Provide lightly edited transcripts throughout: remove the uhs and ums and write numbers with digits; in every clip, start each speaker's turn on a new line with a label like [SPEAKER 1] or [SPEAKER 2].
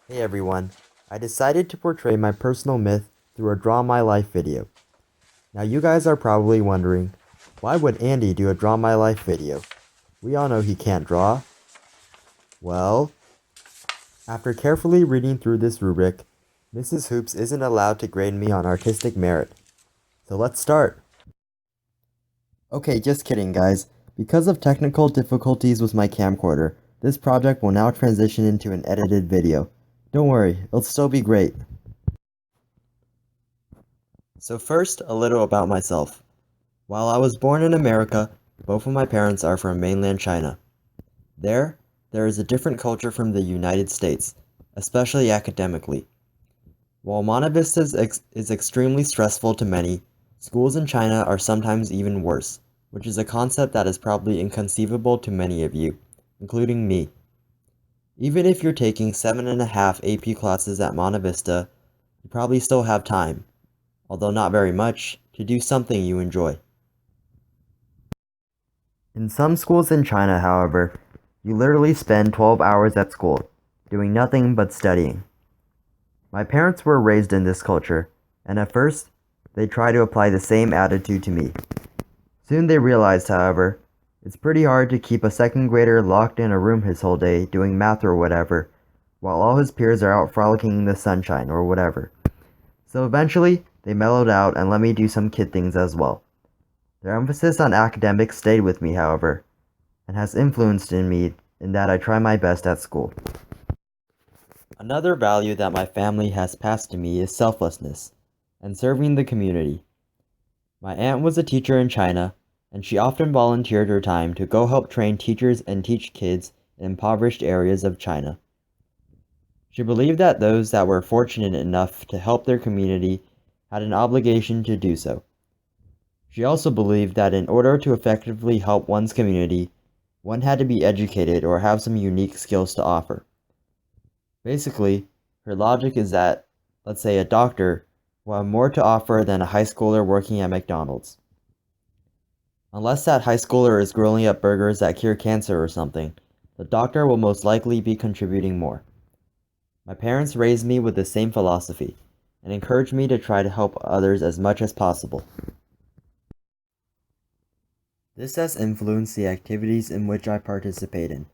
[SPEAKER 1] Hey everyone, I decided to portray my personal myth through a Draw My Life video. Now you guys are probably wondering, why would Andy do a Draw My Life video? We all know he can't draw. Well, after carefully reading through this rubric, Mrs. Hoops isn't allowed to grade me on artistic merit. So let's start. Okay, just kidding guys. Because of technical difficulties with my camcorder, this project will now transition into an edited video. Don't worry, it'll still be great. So first, a little about myself. While I was born in America, both of my parents are from mainland China. There is a different culture from the United States, especially academically. While Monta Vista is extremely stressful to many, schools in China are sometimes even worse, which is a concept that is probably inconceivable to many of you, including me. Even if you're taking 7.5 AP classes at Monta Vista, you probably still have time, although not very much, to do something you enjoy. In some schools in China, however, you literally spend 12 hours at school, doing nothing but studying. My parents were raised in this culture, and at first, they tried to apply the same attitude to me. Soon they realized, however, it's pretty hard to keep a second grader locked in a room his whole day doing math or whatever, while all his peers are out frolicking in the sunshine or whatever. So eventually, they mellowed out and let me do some kid things as well. Their emphasis on academics stayed with me, however, and has influenced in me in that I try my best at school. Another value that my family has passed to me is selflessness and serving the community. My aunt was a teacher in China, and she often volunteered her time to go help train teachers and teach kids in impoverished areas of China. She believed that those that were fortunate enough to help their community had an obligation to do so. She also believed that in order to effectively help one's community, one had to be educated or have some unique skills to offer. Basically, her logic is that, let's say a doctor, will have more to offer than a high schooler working at McDonald's. Unless that high schooler is grilling up burgers that cure cancer or something, the doctor will most likely be contributing more. My parents raised me with the same philosophy, and encouraged me to try to help others as much as possible. This has influenced the activities in which I participate in.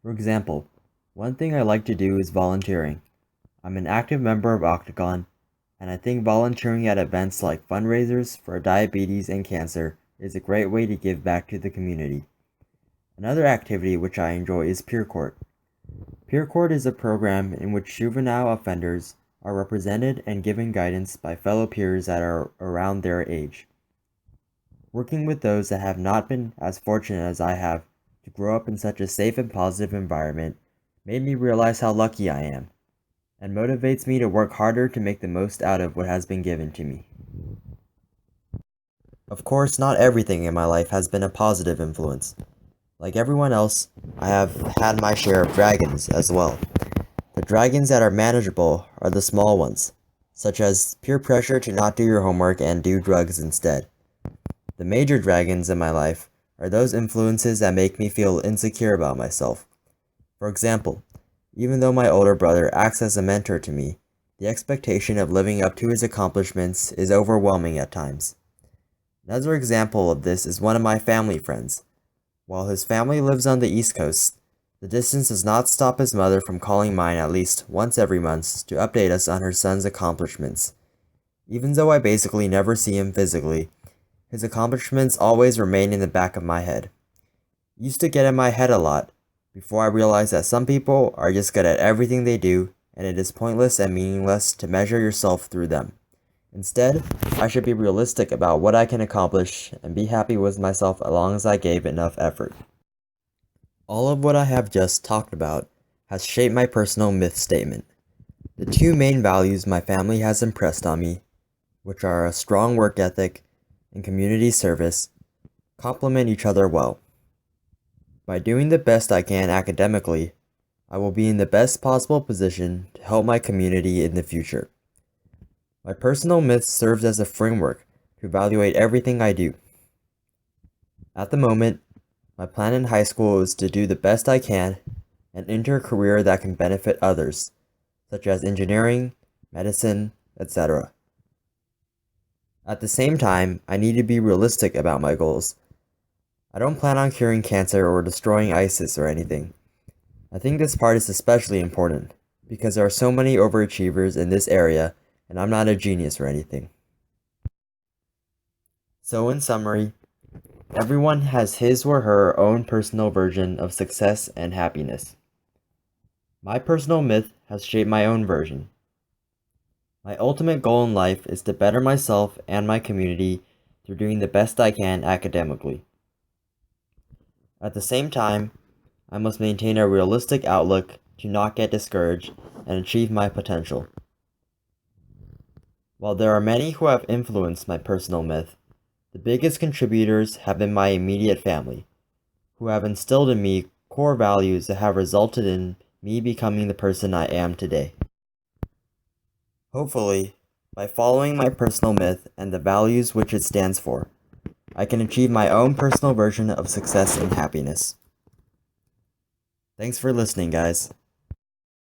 [SPEAKER 1] For example, one thing I like to do is volunteering. I'm an active member of Octagon, and I think volunteering at events like fundraisers for diabetes and cancer is a great way to give back to the community. Another activity which I enjoy is peer court. Peer court is a program in which juvenile offenders are represented and given guidance by fellow peers that are around their age. Working with those that have not been as fortunate as I have to grow up in such a safe and positive environment made me realize how lucky I am, and motivates me to work harder to make the most out of what has been given to me. Of course, not everything in my life has been a positive influence. Like everyone else, I have had my share of dragons as well. The dragons that are manageable are the small ones, such as peer pressure to not do your homework and do drugs instead. The major dragons in my life are those influences that make me feel insecure about myself. For example, even though my older brother acts as a mentor to me, the expectation of living up to his accomplishments is overwhelming at times. Another example of this is one of my family friends. While his family lives on the East Coast, the distance does not stop his mother from calling mine at least once every month to update us on her son's accomplishments. Even though I basically never see him physically, his accomplishments always remain in the back of my head. It used to get in my head a lot, before I realized that some people are just good at everything they do, and it is pointless and meaningless to measure yourself through them. Instead, I should be realistic about what I can accomplish and be happy with myself as long as I gave enough effort. All of what I have just talked about has shaped my personal myth statement. The two main values my family has impressed on me, which are a strong work ethic and community service, complement each other well. By doing the best I can academically, I will be in the best possible position to help my community in the future. My personal myth serves as a framework to evaluate everything I do. At the moment, my plan in high school is to do the best I can and enter a career that can benefit others, such as engineering, medicine, etc. At the same time, I need to be realistic about my goals. I don't plan on curing cancer or destroying ISIS or anything. I think this part is especially important, because there are so many overachievers in this area, and I'm not a genius or anything. So in summary, everyone has his or her own personal version of success and happiness. My personal myth has shaped my own version. My ultimate goal in life is to better myself and my community through doing the best I can academically. At the same time, I must maintain a realistic outlook to not get discouraged and achieve my potential. While there are many who have influenced my personal myth, the biggest contributors have been my immediate family, who have instilled in me core values that have resulted in me becoming the person I am today. Hopefully, by following my personal myth and the values which it stands for, I can achieve my own personal version of success and happiness. Thanks for listening, guys.